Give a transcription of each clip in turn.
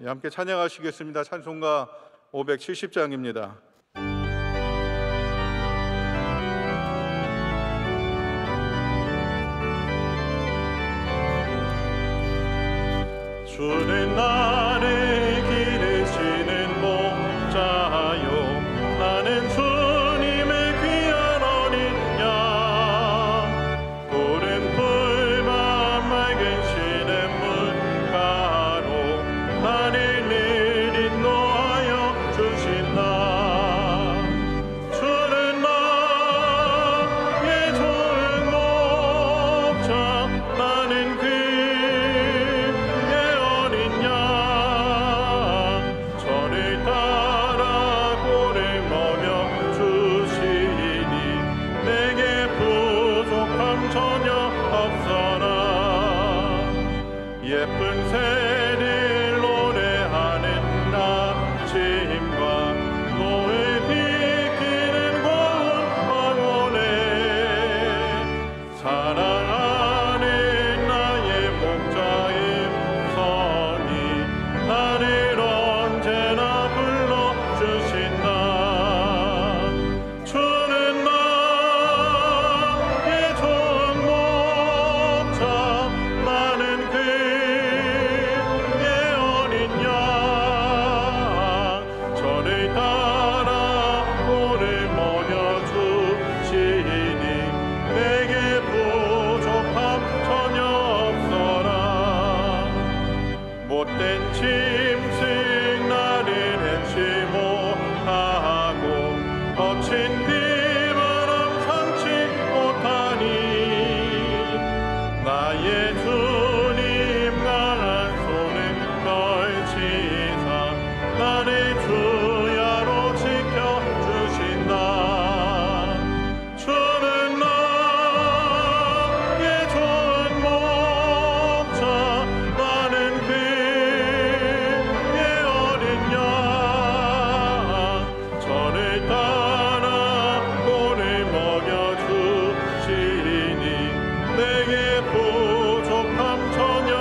함께 찬양하시겠습니다. 찬송가 570장입니다. 주는 나를 기르시는 목자요, 나는 주님의 귀한 어린 양. 푸른 풀만 맑은 시냇물가로 나를 늘 인도하여 주신다. 주는 나의 좋은 목자, 나는 저를 따라 꼴을 먹여 주시니 내게 부족함 전혀 없어라. 예쁜 새를 노래하는 아침과 노을 비키는 고운 황혼에 사랑하는 나의 목자의 선이 나를 언제나 불러주신다. 주는 나의 좋은 목자, 나는 그의 어린 양. 저를 따라 꼴을 먹여주시니 내게 부족함 전혀 없어라. 못된 짐승 나를 해치 못하고 거친 비바람 삼지 못하니 나의 주님 강한 손을 걸치사 나를 주야로 지켜주신다. 주는 나의 좋은 목자, 나는 그의 어린 양. 저를 따라 꼴을 먹여주시니 내게 부족함 전혀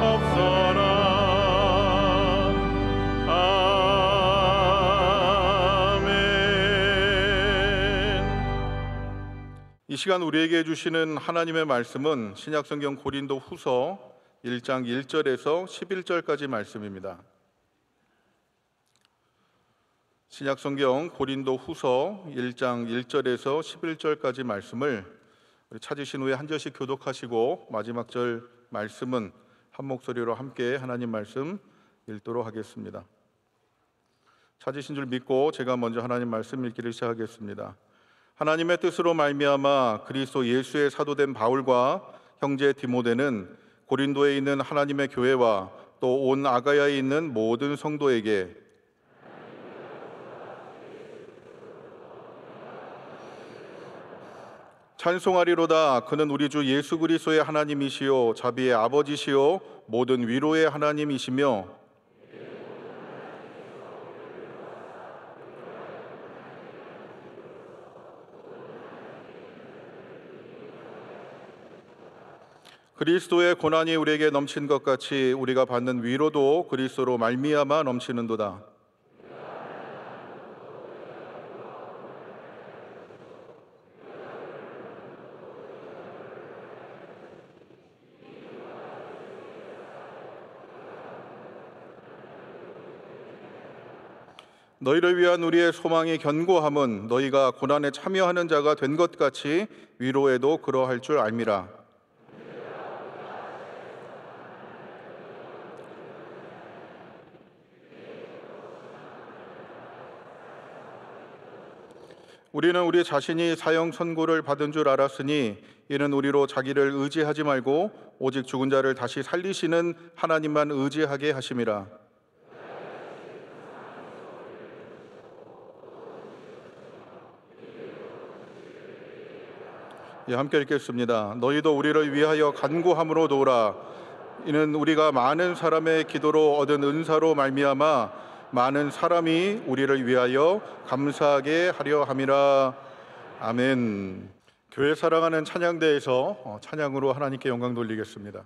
없어라. 아멘. 이 시간 우리에게 주시는 하나님의 말씀은 신약성경 고린도 후서 1장 1절에서 11절까지 말씀입니다. 신약성경 고린도 후서 1장 1절에서 11절까지 말씀을 찾으신 후에 한 절씩 교독하시고 마지막 절 말씀은 한 목소리로 함께 하나님 말씀 읽도록 하겠습니다. 찾으신 줄 믿고 제가 먼저 하나님 말씀 읽기를 시작하겠습니다. 하나님의 뜻으로 말미암아 그리스도 예수의 사도된 바울과 형제 디모데는 고린도에 있는 하나님의 교회와 또 온 아가야에 있는 모든 성도에게 찬송하리로다. 그는 우리 주 예수 그리스도의 하나님이시요 자비의 아버지시요 모든 위로의 하나님이시며 그리스도의 고난이 우리에게 넘친 것 같이 우리가 받는 위로도 그리스도로 말미암아 넘치는도다. 너희를 위한 우리의 소망이 견고함은 너희가 고난에 참여하는 자가 된 것 같이 위로에도 그러할 줄 알미라. 우리는 우리 자신이 사형 선고를 받은 줄 알았으니 이는 우리로 자기를 의지하지 말고 오직 죽은 자를 다시 살리시는 하나님만 의지하게 하심이라. 함께 읽겠습니다. 너희도 우리를 위하여 간구함으로 도우라. 이는 우리가 많은 사람의 기도로 얻은 은사로 말미암아 많은 사람이 우리를 위하여 감사하게 하려 함이라. 아멘. 교회 사랑하는 찬양대에서 찬양으로 하나님께 영광 돌리겠습니다.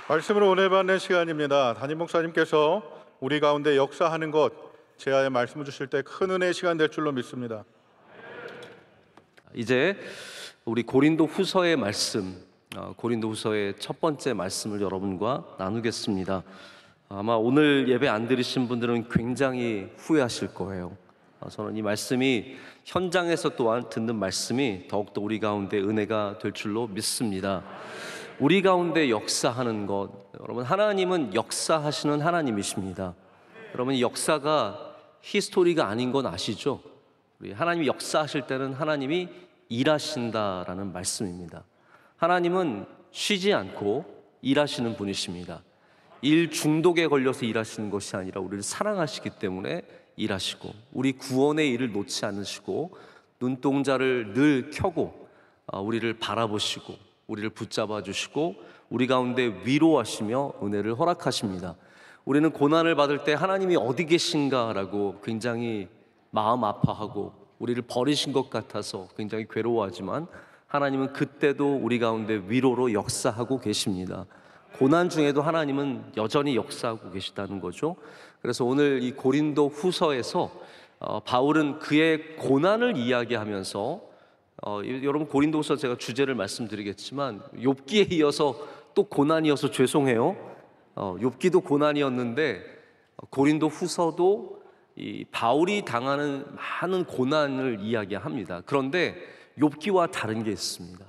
말씀으로 은혜 받는 시간입니다. 담임 목사님께서 우리 가운데 역사하는 것 제하여 말씀을 주실 때 큰 은혜의 시간 될 줄로 믿습니다. 이제 우리 고린도 후서의 말씀, 고린도 후서의 첫 번째 말씀을 여러분과 나누겠습니다. 아마 오늘 예배 안 들으신 분들은 굉장히 후회하실 거예요. 저는 이 말씀이 현장에서 또한 듣는 말씀이 더욱더 우리 가운데 은혜가 될 줄로 믿습니다. 우리 가운데 역사하는 것, 여러분, 하나님은 역사하시는 하나님이십니다. 여러분, 이 역사가 히스토리가 아닌 건 아시죠? 우리 하나님이 역사하실 때는 하나님이 일하신다라는 말씀입니다. 하나님은 쉬지 않고 일하시는 분이십니다. 일 중독에 걸려서 일하시는 것이 아니라 우리를 사랑하시기 때문에 일하시고, 우리 구원의 일을 놓지 않으시고 눈동자를 늘 켜고 우리를 바라보시고 우리를 붙잡아 주시고 우리 가운데 위로하시며 은혜를 허락하십니다. 우리는 고난을 받을 때 하나님이 어디 계신가라고 굉장히 마음 아파하고 우리를 버리신 것 같아서 굉장히 괴로워하지만, 하나님은 그때도 우리 가운데 위로로 역사하고 계십니다. 고난 중에도 하나님은 여전히 역사하고 계시다는 거죠. 그래서 오늘 이 고린도 후서에서 바울은 그의 고난을 이야기하면서, 여러분, 고린도 후서 제가 주제를 말씀드리겠지만 욥기에 이어서 또 고난이어서 죄송해요. 욥기도 고난이었는데 고린도 후서도 이 바울이 당하는 많은 고난을 이야기합니다. 그런데 욥기와 다른 게 있습니다.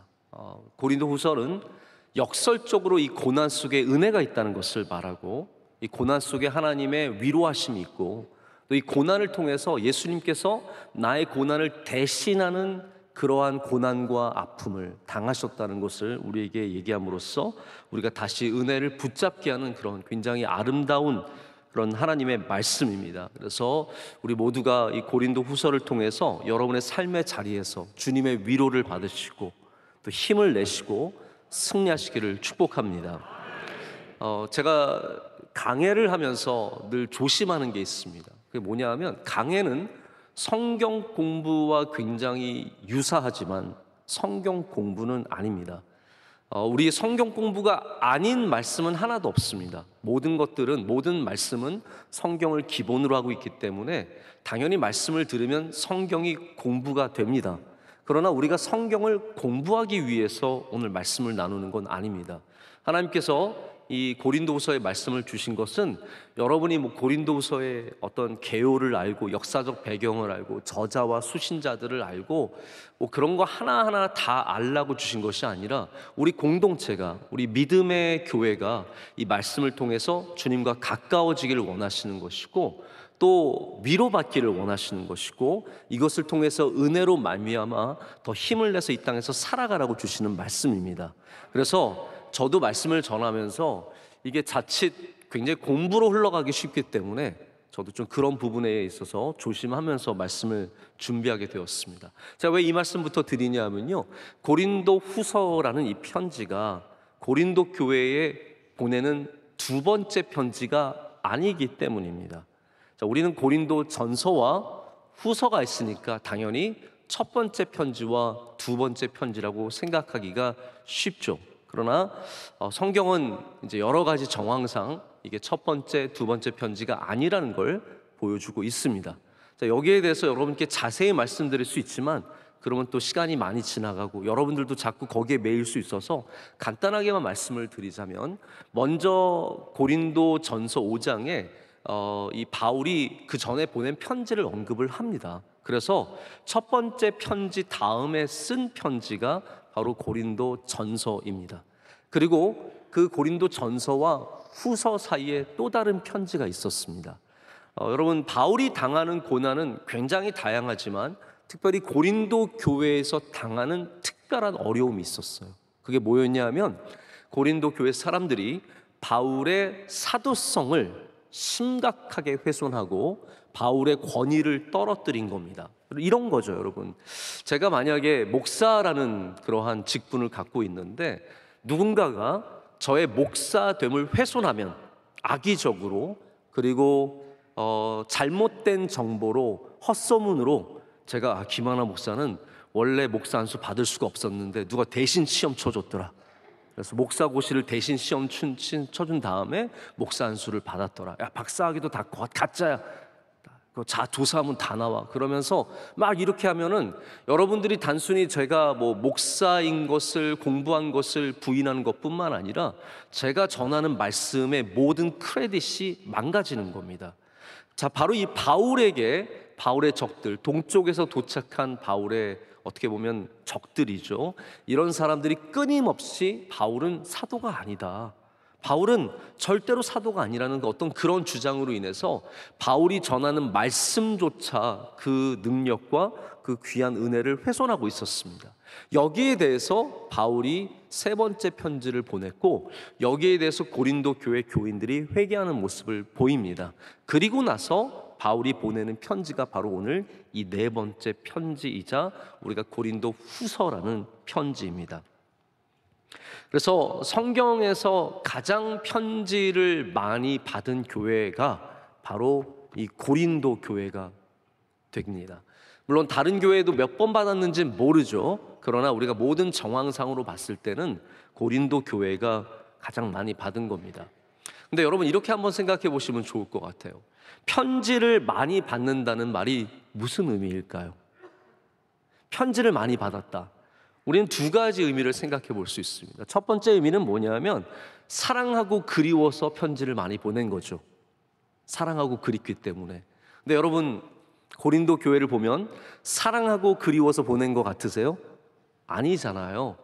고린도 후서는 역설적으로 이 고난 속에 은혜가 있다는 것을 말하고, 이 고난 속에 하나님의 위로하심이 있고, 또 이 고난을 통해서 예수님께서 나의 고난을 대신하는 그러한 고난과 아픔을 당하셨다는 것을 우리에게 얘기함으로써 우리가 다시 은혜를 붙잡게 하는 그런 굉장히 아름다운 그런 하나님의 말씀입니다. 그래서 우리 모두가 이 고린도 후서를 통해서 여러분의 삶의 자리에서 주님의 위로를 받으시고 또 힘을 내시고 승리하시기를 축복합니다. 제가 강해를 하면서 늘 조심하는 게 있습니다. 그게 뭐냐 하면, 강해는 성경 공부와 굉장히 유사하지만 성경 공부는 아닙니다. 우리 성경 공부가 아닌 말씀은 하나도 없습니다. 모든 말씀은 성경을 기본으로 하고 있기 때문에 당연히 말씀을 들으면 성경이 공부가 됩니다. 그러나 우리가 성경을 공부하기 위해서 오늘 말씀을 나누는 건 아닙니다. 하나님께서 이 고린도후서의 말씀을 주신 것은 여러분이 고린도후서의 어떤 개요를 알고 역사적 배경을 알고 저자와 수신자들을 알고 그런 거 하나하나 다 알라고 주신 것이 아니라, 우리 공동체가, 우리 믿음의 교회가 이 말씀을 통해서 주님과 가까워지기를 원하시는 것이고, 또 위로받기를 원하시는 것이고, 이것을 통해서 은혜로 말미암아 더 힘을 내서 이 땅에서 살아가라고 주시는 말씀입니다. 그래서 저도 말씀을 전하면서 이게 자칫 굉장히 공부로 흘러가기 쉽기 때문에 저도 좀 그런 부분에 있어서 조심하면서 말씀을 준비하게 되었습니다. 자, 왜 이 말씀부터 드리냐면요, 고린도 후서라는 이 편지가 고린도 교회에 보내는 두 번째 편지가 아니기 때문입니다. 자, 우리는 고린도 전서와 후서가 있으니까 당연히 첫 번째 편지와 두 번째 편지라고 생각하기가 쉽죠. 그러나 성경은 이제 여러 가지 정황상 이게 첫 번째, 두 번째 편지가 아니라는 걸 보여주고 있습니다. 자, 여기에 대해서 여러분께 자세히 말씀드릴 수 있지만 그러면 또 시간이 많이 지나가고 여러분들도 자꾸 거기에 매일 수 있어서 간단하게만 말씀을 드리자면, 먼저 고린도 전서 5장에 이 바울이 그 전에 보낸 편지를 언급을 합니다. 그래서 첫 번째 편지 다음에 쓴 편지가 바로 고린도 전서입니다. 그리고 그 고린도 전서와 후서 사이에 또 다른 편지가 있었습니다. 여러분, 바울이 당하는 고난은 굉장히 다양하지만 특별히 고린도 교회에서 당하는 특별한 어려움이 있었어요. 그게 뭐였냐 하면, 고린도 교회 사람들이 바울의 사도성을 심각하게 훼손하고 바울의 권위를 떨어뜨린 겁니다. 이런 거죠, 여러분. 제가 만약에 목사라는 그러한 직분을 갖고 있는데 누군가가 저의 목사됨을 훼손하면, 악의적으로, 그리고 잘못된 정보로, 헛소문으로 제가 김하나 목사는 원래 목사 안수 받을 수가 없었는데 누가 대신 시험 쳐줬더라, 그래서 목사고시를 대신 시험 쳐준 다음에 목사 안수를 받았더라. 야, 박사학위도 다 가짜야. 조사하면 다 나와. 그러면서 막 이렇게 하면은 여러분들이 단순히 제가 뭐 목사인 것을, 공부한 것을 부인하는 것뿐만 아니라 제가 전하는 말씀의 모든 크레딧이 망가지는 겁니다. 자, 바로 이 바울에게, 바울의 적들, 동쪽에서 도착한 바울의 어떻게 보면 적들이죠. 이런 사람들이 끊임없이 바울은 사도가 아니다, 바울은 절대로 사도가 아니라는 어떤 그런 주장으로 인해서 바울이 전하는 말씀조차 그 능력과 그 귀한 은혜를 훼손하고 있었습니다. 여기에 대해서 바울이 세 번째 편지를 보냈고, 여기에 대해서 고린도 교회 교인들이 회개하는 모습을 보입니다. 그리고 나서 바울이 보내는 편지가 바로 오늘 이 네 번째 편지이자 우리가 고린도 후서라는 편지입니다. 그래서 성경에서 가장 편지를 많이 받은 교회가 바로 이 고린도 교회가 됩니다. 물론 다른 교회도 몇 번 받았는지는 모르죠. 그러나 우리가 모든 정황상으로 봤을 때는 고린도 교회가 가장 많이 받은 겁니다. 근데 여러분, 이렇게 한번 생각해 보시면 좋을 것 같아요. 편지를 많이 받는다는 말이 무슨 의미일까요? 편지를 많이 받았다. 우리는 두 가지 의미를 생각해 볼 수 있습니다. 첫 번째 의미는 뭐냐면 사랑하고 그리워서 편지를 많이 보낸 거죠. 사랑하고 그립기 때문에. 근데 여러분, 고린도 교회를 보면 사랑하고 그리워서 보낸 것 같으세요? 아니잖아요.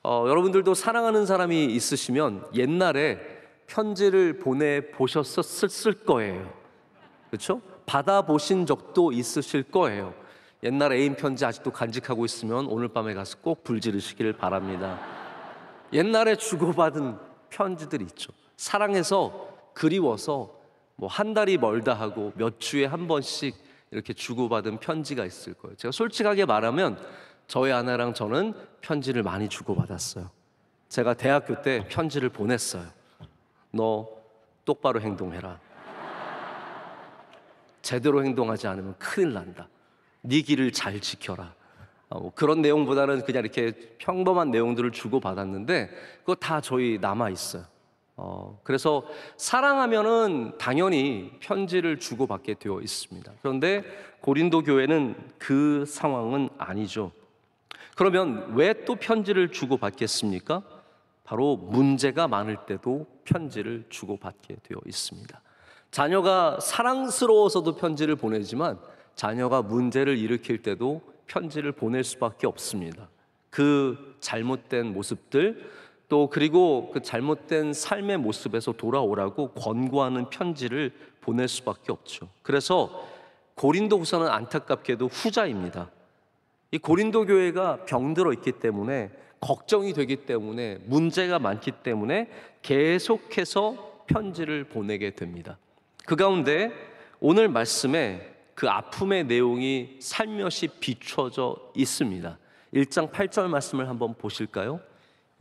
여러분들도 사랑하는 사람이 있으시면 옛날에 편지를 보내보셨을 거예요. 그렇죠? 받아보신 적도 있으실 거예요. 옛날 애인 편지 아직도 간직하고 있으면 오늘 밤에 가서 꼭 불지르시기를 바랍니다. 옛날에 주고받은 편지들이 있죠. 사랑해서 그리워서 뭐 한 달이 멀다 하고 몇 주에 한 번씩 이렇게 주고받은 편지가 있을 거예요. 제가 솔직하게 말하면 저희 아내랑 저는 편지를 많이 주고받았어요. 제가 대학교 때 편지를 보냈어요. 너 똑바로 행동해라. 제대로 행동하지 않으면 큰일 난다. 네 길을 잘 지켜라. 그런 내용보다는 그냥 이렇게 평범한 내용들을 주고받았는데 그거 다 저희 남아있어요. 그래서 사랑하면은 당연히 편지를 주고받게 되어 있습니다. 그런데 고린도 교회는 그 상황은 아니죠. 그러면 왜 또 편지를 주고받겠습니까? 바로 문제가 많을 때도 편지를 주고받게 되어 있습니다. 자녀가 사랑스러워서도 편지를 보내지만 자녀가 문제를 일으킬 때도 편지를 보낼 수밖에 없습니다. 그 잘못된 모습들, 또 그리고 그 잘못된 삶의 모습에서 돌아오라고 권고하는 편지를 보낼 수밖에 없죠. 그래서 고린도 후서는 안타깝게도 후자입니다. 이 고린도 교회가 병들어 있기 때문에, 걱정이 되기 때문에, 문제가 많기 때문에 계속해서 편지를 보내게 됩니다. 그 가운데 오늘 말씀에 그 아픔의 내용이 살며시 비춰져 있습니다. 1장 8절 말씀을 한번 보실까요?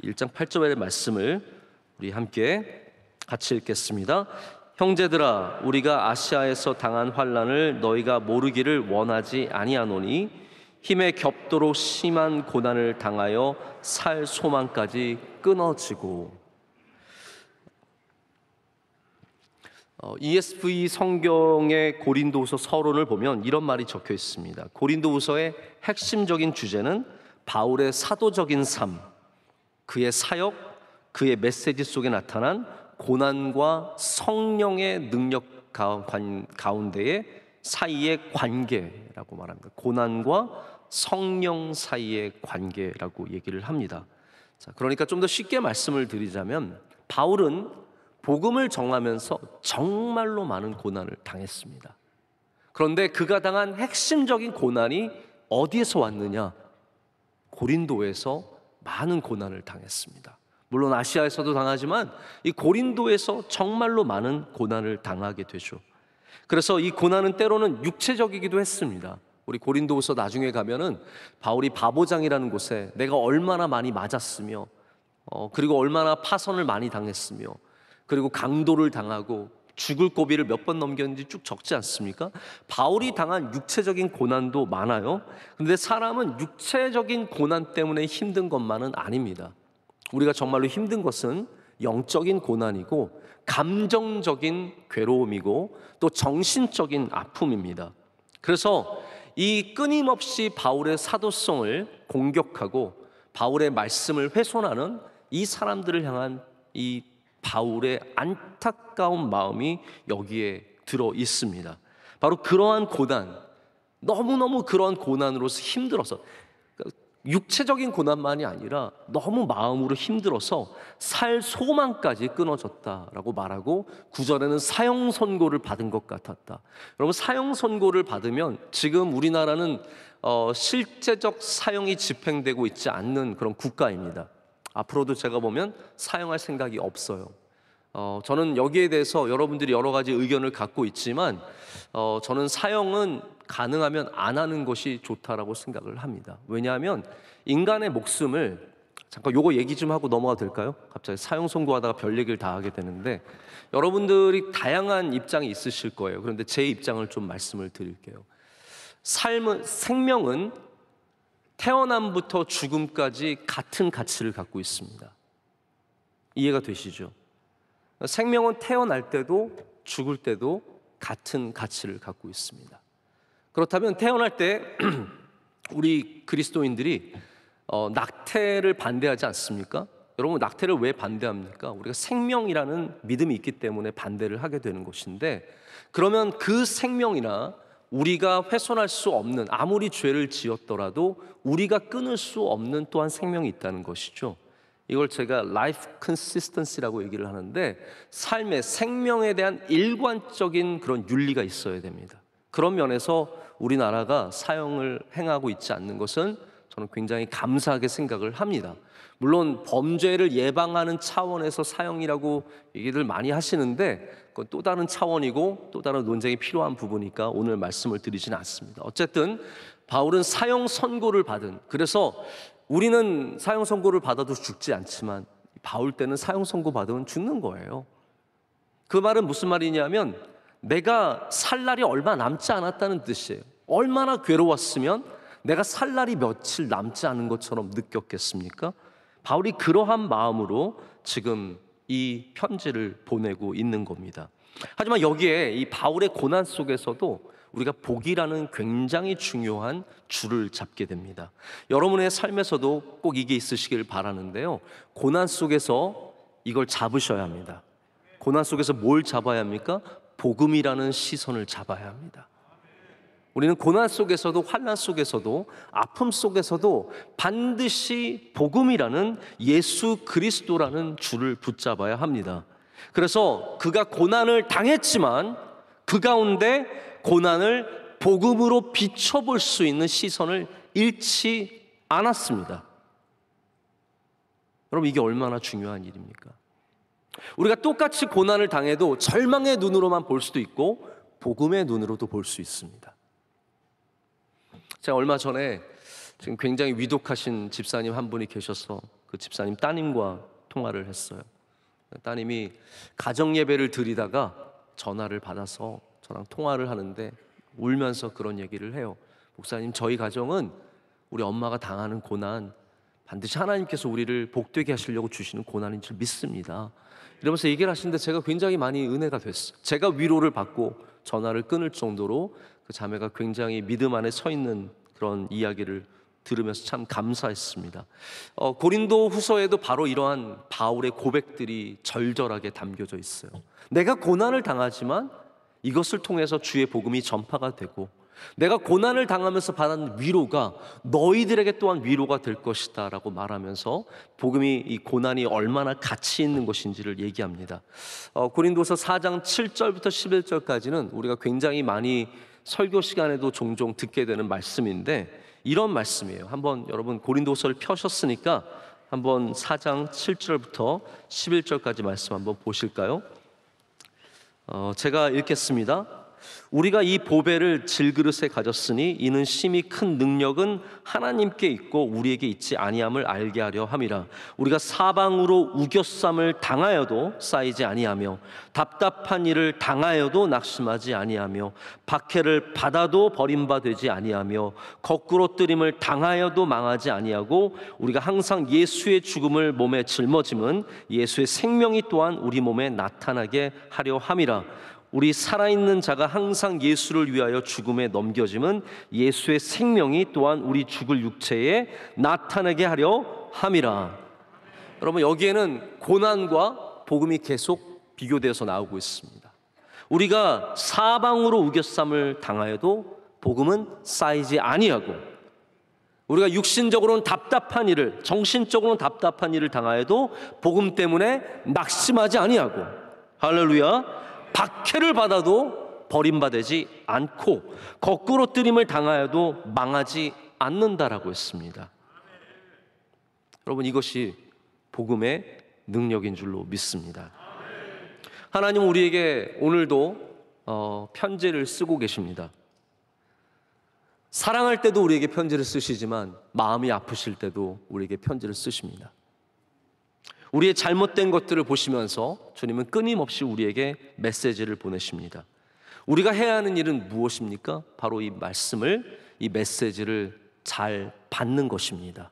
1장 8절의 말씀을 우리 함께 같이 읽겠습니다. 형제들아, 우리가 아시아에서 당한 환난을 너희가 모르기를 원하지 아니하노니 힘에 겹도록 심한 고난을 당하여 살 소망까지 끊어지고. ESV 성경의 고린도후서 서론을 보면 이런 말이 적혀 있습니다. 고린도후서의 핵심적인 주제는 바울의 사도적인 삶, 그의 사역, 그의 메시지 속에 나타난 고난과 성령의 능력 가운데의 사이의 관계라고 말합니다. 고난과 성령 사이의 관계라고 얘기를 합니다. 자, 그러니까 좀 더 쉽게 말씀을 드리자면 바울은 복음을 전하면서 정말로 많은 고난을 당했습니다. 그런데 그가 당한 핵심적인 고난이 어디에서 왔느냐? 고린도에서 많은 고난을 당했습니다. 물론 아시아에서도 당하지만 이 고린도에서 정말로 많은 고난을 당하게 되죠. 그래서 이 고난은 때로는 육체적이기도 했습니다. 우리 고린도후서 나중에 가면은 바울이 바보장이라는 곳에 내가 얼마나 많이 맞았으며 그리고 얼마나 파선을 많이 당했으며 그리고 강도를 당하고 죽을 고비를 몇 번 넘겼는지 쭉 적지 않습니까? 바울이 당한 육체적인 고난도 많아요. 그런데 사람은 육체적인 고난 때문에 힘든 것만은 아닙니다. 우리가 정말로 힘든 것은 영적인 고난이고 감정적인 괴로움이고 또 정신적인 아픔입니다. 그래서 이 끊임없이 바울의 사도성을 공격하고 바울의 말씀을 훼손하는 이 사람들을 향한 이 바울의 안타까운 마음이 여기에 들어 있습니다. 바로 그러한 고난, 너무너무 그러한 고난으로서 힘들어서, 육체적인 고난만이 아니라 너무 마음으로 힘들어서 살 소망까지 끊어졌다라고 말하고 9절에는 사형 선고를 받은 것 같았다. 여러분, 사형 선고를 받으면 지금 우리나라는 실제적 사형이 집행되고 있지 않는 그런 국가입니다. 앞으로도 제가 보면 사형할 생각이 없어요. 저는 여기에 대해서 여러분들이 여러 가지 의견을 갖고 있지만 저는 사형은 가능하면 안 하는 것이 좋다라고 생각을 합니다. 왜냐하면 인간의 목숨을, 잠깐 요거 얘기 좀 하고 넘어가도 될까요? 갑자기 사형 선고하다가 별 얘기를 다 하게 되는데, 여러분들이 다양한 입장이 있으실 거예요. 그런데 제 입장을 좀 말씀을 드릴게요. 생명은 태어남부터 죽음까지 같은 가치를 갖고 있습니다. 이해가 되시죠? 생명은 태어날 때도 죽을 때도 같은 가치를 갖고 있습니다. 그렇다면 태어날 때 우리 그리스도인들이 낙태를 반대하지 않습니까? 여러분, 낙태를 왜 반대합니까? 우리가 생명이라는 믿음이 있기 때문에 반대를 하게 되는 것인데, 그러면 그 생명이나 우리가 훼손할 수 없는, 아무리 죄를 지었더라도 우리가 끊을 수 없는 또한 생명이 있다는 것이죠. 이걸 제가 life consistency라고 얘기를 하는데, 삶의 생명에 대한 일관적인 그런 윤리가 있어야 됩니다. 그런 면에서 우리나라가 사형을 행하고 있지 않는 것은 저는 굉장히 감사하게 생각을 합니다. 물론 범죄를 예방하는 차원에서 사형이라고 얘기를 많이 하시는데 그건 또 다른 차원이고 또 다른 논쟁이 필요한 부분이니까 오늘 말씀을 드리지는 않습니다. 어쨌든 바울은 사형 선고를 받은, 그래서 우리는 사형 선고를 받아도 죽지 않지만 바울 때는 사형 선고 받으면 죽는 거예요. 그 말은 무슨 말이냐면 내가 살 날이 얼마 남지 않았다는 뜻이에요. 얼마나 괴로웠으면 내가 살 날이 며칠 남지 않은 것처럼 느꼈겠습니까? 바울이 그러한 마음으로 지금 이 편지를 보내고 있는 겁니다. 하지만 여기에 이 바울의 고난 속에서도 우리가 복이라는 굉장히 중요한 줄을 잡게 됩니다. 여러분의 삶에서도 꼭 이게 있으시길 바라는데요, 고난 속에서 이걸 잡으셔야 합니다. 고난 속에서 뭘 잡아야 합니까? 복음이라는 시선을 잡아야 합니다. 우리는 고난 속에서도, 환난 속에서도, 아픔 속에서도 반드시 복음이라는 예수 그리스도라는 줄을 붙잡아야 합니다. 그래서 그가 고난을 당했지만 그 가운데 고난을 복음으로 비춰볼 수 있는 시선을 잃지 않았습니다. 여러분, 이게 얼마나 중요한 일입니까? 우리가 똑같이 고난을 당해도 절망의 눈으로만 볼 수도 있고 복음의 눈으로도 볼 수 있습니다. 제가 얼마 전에 지금 굉장히 위독하신 집사님 한 분이 계셔서 그 집사님 따님과 통화를 했어요. 따님이 가정 예배를 드리다가 전화를 받아서 저랑 통화를 하는데 울면서 그런 얘기를 해요. 목사님, 저희 가정은 우리 엄마가 당하는 고난 반드시 하나님께서 우리를 복되게 하시려고 주시는 고난인 줄 믿습니다. 이러면서 얘기를 하시는데 제가 굉장히 많이 은혜가 됐어요. 제가 위로를 받고 전화를 끊을 정도로 그 자매가 굉장히 믿음 안에 서 있는 그런 이야기를 들으면서 참 감사했습니다. 고린도 후서에도 바로 이러한 바울의 고백들이 절절하게 담겨져 있어요. 내가 고난을 당하지만 이것을 통해서 주의 복음이 전파가 되고, 내가 고난을 당하면서 받은 위로가 너희들에게 또한 위로가 될 것이다 라고 말하면서 복음이, 이 고난이 얼마나 가치 있는 것인지를 얘기합니다. 고린도서 4장 7절부터 11절까지는 우리가 굉장히 많이 설교 시간에도 종종 듣게 되는 말씀인데 이런 말씀이에요. 한번 여러분 고린도서를 펴셨으니까 한번 4장 7절부터 11절까지 말씀 한번 보실까요? 제가 읽겠습니다. 우리가 이 보배를 질그릇에 가졌으니 이는 심히 큰 능력은 하나님께 있고 우리에게 있지 아니함을 알게 하려 함이라. 우리가 사방으로 우겨쌈을 당하여도 쌓이지 아니하며 답답한 일을 당하여도 낙심하지 아니하며 박해를 받아도 버림받지 아니하며 거꾸로 뜨림을 당하여도 망하지 아니하고 우리가 항상 예수의 죽음을 몸에 짊어짐은 예수의 생명이 또한 우리 몸에 나타나게 하려 함이라. 우리 살아있는 자가 항상 예수를 위하여 죽음에 넘겨짐은 예수의 생명이 또한 우리 죽을 육체에 나타나게 하려 함이라. 여러분, 여기에는 고난과 복음이 계속 비교되어서 나오고 있습니다. 우리가 사방으로 우겨쌈을 당하여도 복음은 쌓이지 아니하고, 우리가 육신적으로는 답답한 일을, 정신적으로는 답답한 일을 당하여도 복음 때문에 낙심하지 아니하고, 할렐루야, 박해를 받아도 버림받지 않고 거꾸로 뜨림을 당하여도 망하지 않는다라고 했습니다. 여러분, 이것이 복음의 능력인 줄로 믿습니다. 하나님은 우리에게 오늘도 편지를 쓰고 계십니다. 사랑할 때도 우리에게 편지를 쓰시지만 마음이 아프실 때도 우리에게 편지를 쓰십니다. 우리의 잘못된 것들을 보시면서 주님은 끊임없이 우리에게 메시지를 보내십니다. 우리가 해야 하는 일은 무엇입니까? 바로 이 말씀을, 이 메시지를 잘 받는 것입니다.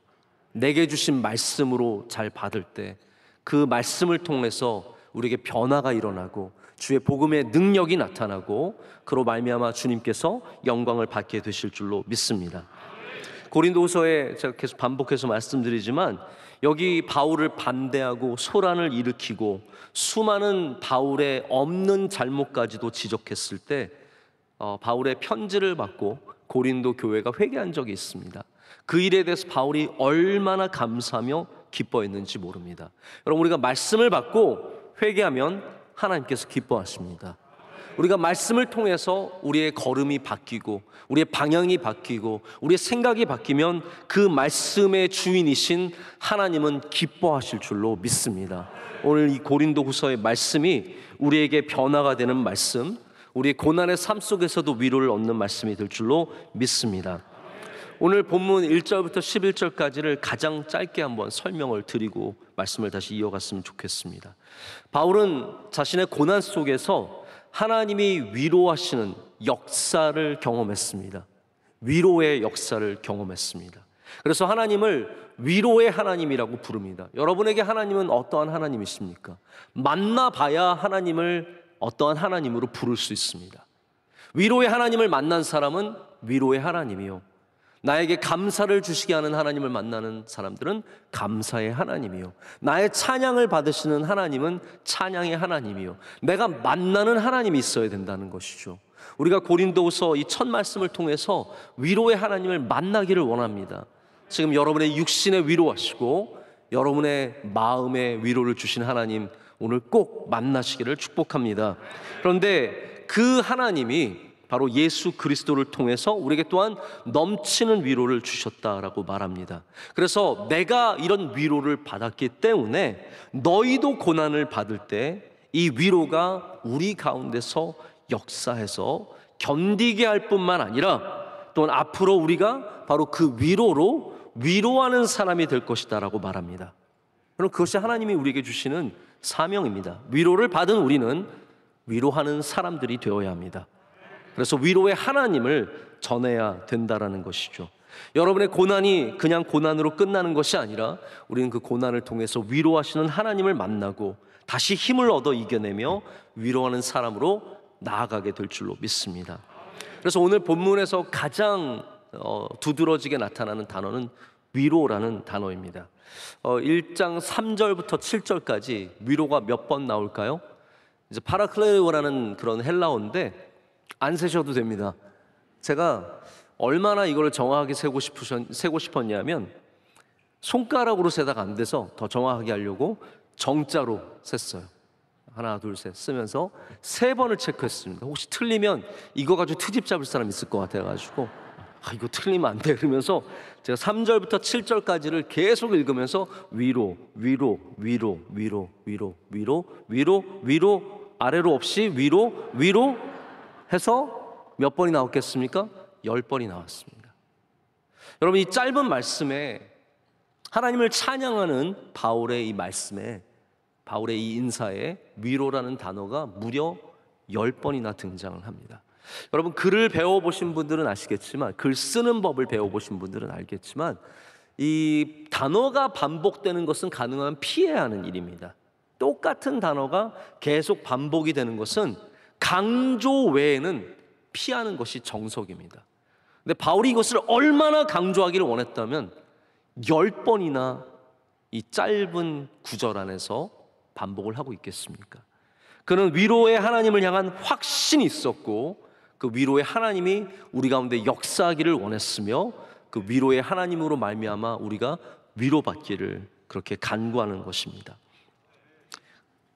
내게 주신 말씀으로 잘 받을 때 그 말씀을 통해서 우리에게 변화가 일어나고 주의 복음의 능력이 나타나고 그로 말미암아 주님께서 영광을 받게 되실 줄로 믿습니다. 고린도후서에 제가 계속 반복해서 말씀드리지만 여기 바울을 반대하고 소란을 일으키고 수많은 바울의 없는 잘못까지도 지적했을 때 바울의 편지를 받고 고린도 교회가 회개한 적이 있습니다. 그 일에 대해서 바울이 얼마나 감사하며 기뻐했는지 모릅니다. 여러분, 우리가 말씀을 받고 회개하면 하나님께서 기뻐하십니다. 우리가 말씀을 통해서 우리의 걸음이 바뀌고 우리의 방향이 바뀌고 우리의 생각이 바뀌면 그 말씀의 주인이신 하나님은 기뻐하실 줄로 믿습니다. 오늘 이 고린도후서의 말씀이 우리에게 변화가 되는 말씀, 우리의 고난의 삶 속에서도 위로를 얻는 말씀이 될 줄로 믿습니다. 오늘 본문 1절부터 11절까지를 가장 짧게 한번 설명을 드리고 말씀을 다시 이어갔으면 좋겠습니다. 바울은 자신의 고난 속에서 하나님이 위로하시는 역사를 경험했습니다. 위로의 역사를 경험했습니다. 그래서 하나님을 위로의 하나님이라고 부릅니다. 여러분에게 하나님은 어떠한 하나님이십니까? 만나봐야 하나님을 어떠한 하나님으로 부를 수 있습니다. 위로의 하나님을 만난 사람은 위로의 하나님이요, 나에게 감사를 주시게 하는 하나님을 만나는 사람들은 감사의 하나님이요, 나의 찬양을 받으시는 하나님은 찬양의 하나님이요, 내가 만나는 하나님이 있어야 된다는 것이죠. 우리가 고린도후서 이 첫 말씀을 통해서 위로의 하나님을 만나기를 원합니다. 지금 여러분의 육신에 위로하시고 여러분의 마음에 위로를 주신 하나님 오늘 꼭 만나시기를 축복합니다. 그런데 그 하나님이 바로 예수 그리스도를 통해서 우리에게 또한 넘치는 위로를 주셨다라고 말합니다. 그래서 내가 이런 위로를 받았기 때문에 너희도 고난을 받을 때 이 위로가 우리 가운데서 역사해서 견디게 할 뿐만 아니라 또한 앞으로 우리가 바로 그 위로로 위로하는 사람이 될 것이다라고 말합니다. 그럼 그것이 하나님이 우리에게 주시는 사명입니다. 위로를 받은 우리는 위로하는 사람들이 되어야 합니다. 그래서 위로의 하나님을 전해야 된다라는 것이죠. 여러분의 고난이 그냥 고난으로 끝나는 것이 아니라 우리는 그 고난을 통해서 위로하시는 하나님을 만나고 다시 힘을 얻어 이겨내며 위로하는 사람으로 나아가게 될 줄로 믿습니다. 그래서 오늘 본문에서 가장 두드러지게 나타나는 단어는 위로라는 단어입니다. 1장 3절부터 7절까지 위로가 몇 번 나올까요? 이제 파라클레오라는 그런 헬라어인데 안 세셔도 됩니다. 제가 얼마나 이걸 정확하게 세고 싶었냐면 손가락으로 세다가 안 돼서 더 정확하게 하려고 정자로 셌어요. 하나 둘 셋 쓰면서 3번을 체크했습니다. 혹시 틀리면 이거 가지고 트집 잡을 사람 있을 것 같아가지고 이거 틀리면 안 돼 그러면서 제가 3절부터 7절까지를 계속 읽으면서 위로 위로 위로 위로 위로 위로 위로 위로 아래로 없이 위로 위로 해서 몇 번이 나왔겠습니까? 10번이 나왔습니다. 여러분, 이 짧은 말씀에 하나님을 찬양하는 바울의 이 말씀에, 바울의 이 인사에 위로라는 단어가 무려 10번이나 등장을 합니다. 여러분, 글을 배워보신 분들은 아시겠지만, 글 쓰는 법을 배워보신 분들은 알겠지만, 이 단어가 반복되는 것은 가능하면 피해야 하는 일입니다. 똑같은 단어가 계속 반복이 되는 것은 강조 외에는 피하는 것이 정석입니다. 근데 바울이 이것을 얼마나 강조하기를 원했다면 10번이나 이 짧은 구절 안에서 반복을 하고 있겠습니까? 그는 위로의 하나님을 향한 확신이 있었고, 그 위로의 하나님이 우리 가운데 역사하기를 원했으며, 그 위로의 하나님으로 말미암아 우리가 위로받기를 그렇게 간구하는 것입니다.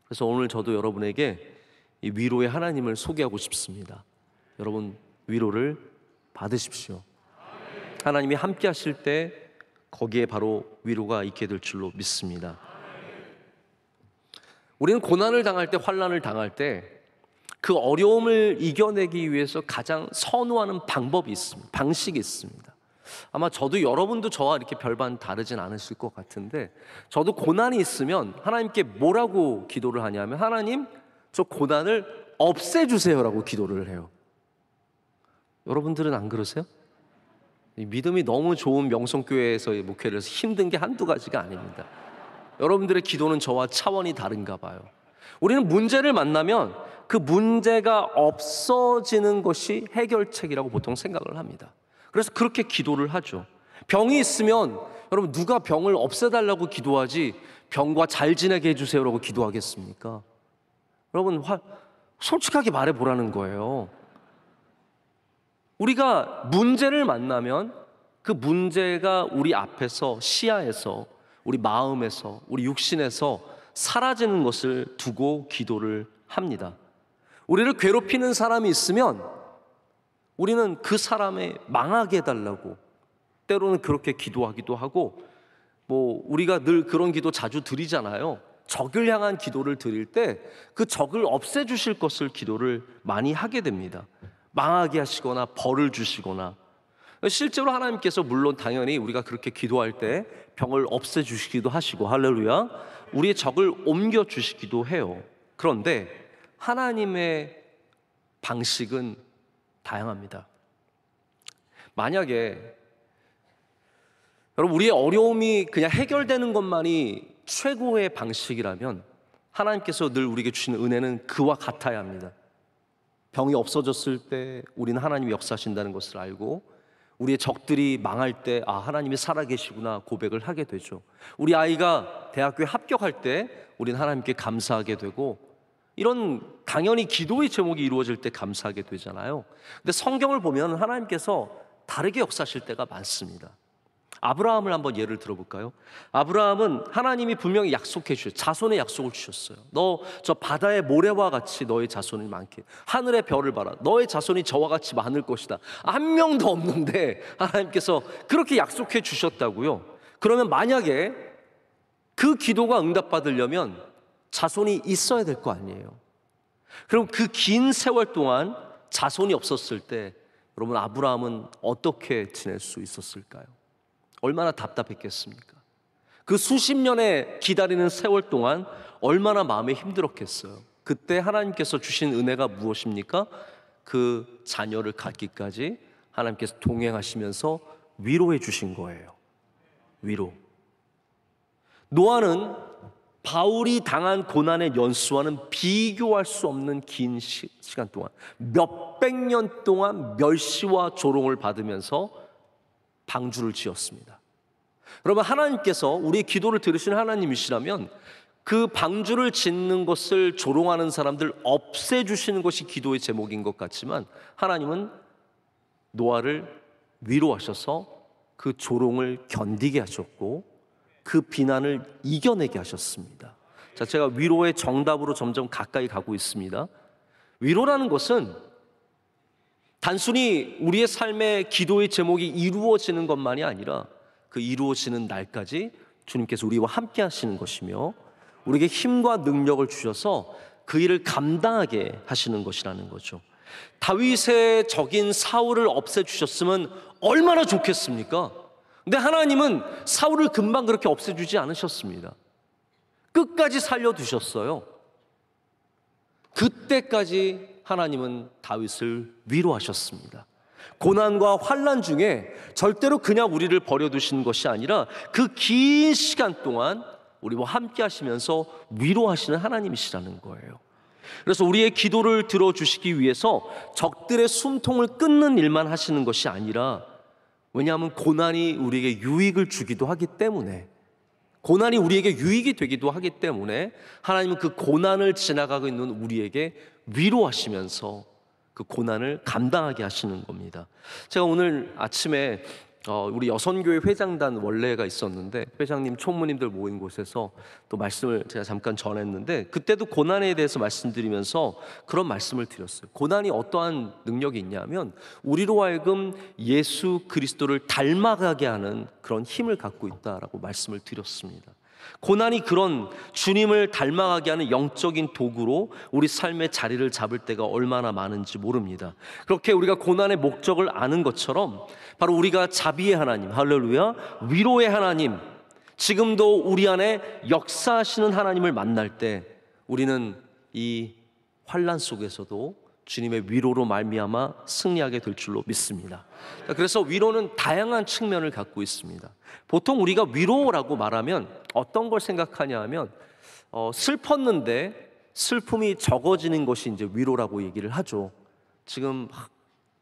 그래서 오늘 저도 여러분에게 이 위로의 하나님을 소개하고 싶습니다. 여러분, 위로를 받으십시오. 하나님이 함께 하실 때 거기에 바로 위로가 있게 될 줄로 믿습니다. 우리는 고난을 당할 때, 환난을 당할 때 그 어려움을 이겨내기 위해서 가장 선호하는 방법이 있습니다. 방식이 있습니다. 아마 저도, 여러분도 저와 이렇게 별반 다르진 않으실 것 같은데, 저도 고난이 있으면 하나님께 뭐라고 기도를 하냐면, 하나님, 저 고난을 없애주세요라고 기도를 해요. 여러분들은 안 그러세요? 믿음이 너무 좋은 명성교회에서의 목회를 해서 힘든 게 한두 가지가 아닙니다. 여러분들의 기도는 저와 차원이 다른가 봐요. 우리는 문제를 만나면 그 문제가 없어지는 것이 해결책이라고 보통 생각을 합니다. 그래서 그렇게 기도를 하죠. 병이 있으면 여러분, 누가 병을 없애달라고 기도하지 병과 잘 지내게 해주세요라고 기도하겠습니까? 여러분, 솔직하게 말해보라는 거예요. 우리가 문제를 만나면 그 문제가 우리 앞에서, 시야에서, 우리 마음에서, 우리 육신에서 사라지는 것을 두고 기도를 합니다. 우리를 괴롭히는 사람이 있으면 우리는 그 사람의 망하게 해달라고 때로는 그렇게 기도하기도 하고, 우리가 늘 그런 기도 자주 드리잖아요. 적을 향한 기도를 드릴 때 그 적을 없애주실 것을 기도를 많이 하게 됩니다. 망하게 하시거나 벌을 주시거나. 실제로 하나님께서 물론 당연히 우리가 그렇게 기도할 때 병을 없애주시기도 하시고, 할렐루야, 우리의 적을 옮겨주시기도 해요. 그런데 하나님의 방식은 다양합니다. 만약에 여러분, 우리의 어려움이 그냥 해결되는 것만이 최고의 방식이라면 하나님께서 늘 우리에게 주시는 은혜는 그와 같아야 합니다. 병이 없어졌을 때 우리는 하나님이 역사하신다는 것을 알고, 우리의 적들이 망할 때 하나님이 살아계시구나 고백을 하게 되죠. 우리 아이가 대학교에 합격할 때 우리는 하나님께 감사하게 되고, 이런 당연히 기도의 제목이 이루어질 때 감사하게 되잖아요. 근데 성경을 보면 하나님께서 다르게 역사하실 때가 많습니다. 아브라함을 한번 예를 들어볼까요? 아브라함은 하나님이 분명히 약속해 주셨어요. 자손의 약속을 주셨어요. 너 저 바다의 모래와 같이 너의 자손이 많게, 하늘의 별을 봐라, 너의 자손이 저와 같이 많을 것이다. 한 명도 없는데 하나님께서 그렇게 약속해 주셨다고요. 그러면 만약에 그 기도가 응답받으려면 자손이 있어야 될 거 아니에요. 그럼 그 긴 세월 동안 자손이 없었을 때 여러분, 아브라함은 어떻게 지낼 수 있었을까요? 얼마나 답답했겠습니까? 그 수십 년의 기다리는 세월 동안 얼마나 마음이 힘들었겠어요. 그때 하나님께서 주신 은혜가 무엇입니까? 그 자녀를 갖기까지 하나님께서 동행하시면서 위로해 주신 거예요. 위로. 노아는 바울이 당한 고난의 연수와는 비교할 수 없는 긴 시간 동안, 몇백 년 동안 멸시와 조롱을 받으면서 방주를 지었습니다. 여러분, 하나님께서 우리의 기도를 들으시는 하나님이시라면 그 방주를 짓는 것을 조롱하는 사람들 없애주시는 것이 기도의 제목인 것 같지만, 하나님은 노아를 위로하셔서 그 조롱을 견디게 하셨고 그 비난을 이겨내게 하셨습니다. 자, 제가 위로의 정답으로 점점 가까이 가고 있습니다. 위로라는 것은 단순히 우리의 삶의 기도의 제목이 이루어지는 것만이 아니라 그 이루어지는 날까지 주님께서 우리와 함께 하시는 것이며, 우리에게 힘과 능력을 주셔서 그 일을 감당하게 하시는 것이라는 거죠. 다윗의 적인 사울을 없애주셨으면 얼마나 좋겠습니까? 근데 하나님은 사울을 금방 그렇게 없애주지 않으셨습니다. 끝까지 살려두셨어요. 그때까지 하나님은 다윗을 위로하셨습니다. 고난과 환난 중에 절대로 그냥 우리를 버려두신 것이 아니라 그 긴 시간 동안 우리와 함께 하시면서 위로하시는 하나님이시라는 거예요. 그래서 우리의 기도를 들어주시기 위해서 적들의 숨통을 끊는 일만 하시는 것이 아니라, 왜냐하면 고난이 우리에게 유익을 주기도 하기 때문에, 고난이 우리에게 유익이 되기도 하기 때문에 하나님은 그 고난을 지나가고 있는 우리에게 위로하시면서 그 고난을 감당하게 하시는 겁니다. 제가 오늘 아침에 우리 여선교회 회장단 원래가 있었는데, 회장님, 총무님들 모인 곳에서 또 말씀을 제가 잠깐 전했는데, 그때도 고난에 대해서 말씀드리면서 그런 말씀을 드렸어요. 고난이 어떠한 능력이 있냐면 우리로 하여금 예수 그리스도를 닮아가게 하는 그런 힘을 갖고 있다라고 말씀을 드렸습니다. 고난이 그런 주님을 닮아가게 하는 영적인 도구로 우리 삶의 자리를 잡을 때가 얼마나 많은지 모릅니다. 그렇게 우리가 고난의 목적을 아는 것처럼 바로 우리가 자비의 하나님, 할렐루야, 위로의 하나님, 지금도 우리 안에 역사하시는 하나님을 만날 때 우리는 이 환난 속에서도 주님의 위로로 말미암아 승리하게 될 줄로 믿습니다. 그래서 위로는 다양한 측면을 갖고 있습니다. 보통 우리가 위로라고 말하면 어떤 걸 생각하냐 하면 슬펐는데 슬픔이 적어지는 것이 이제 위로라고 얘기를 하죠. 지금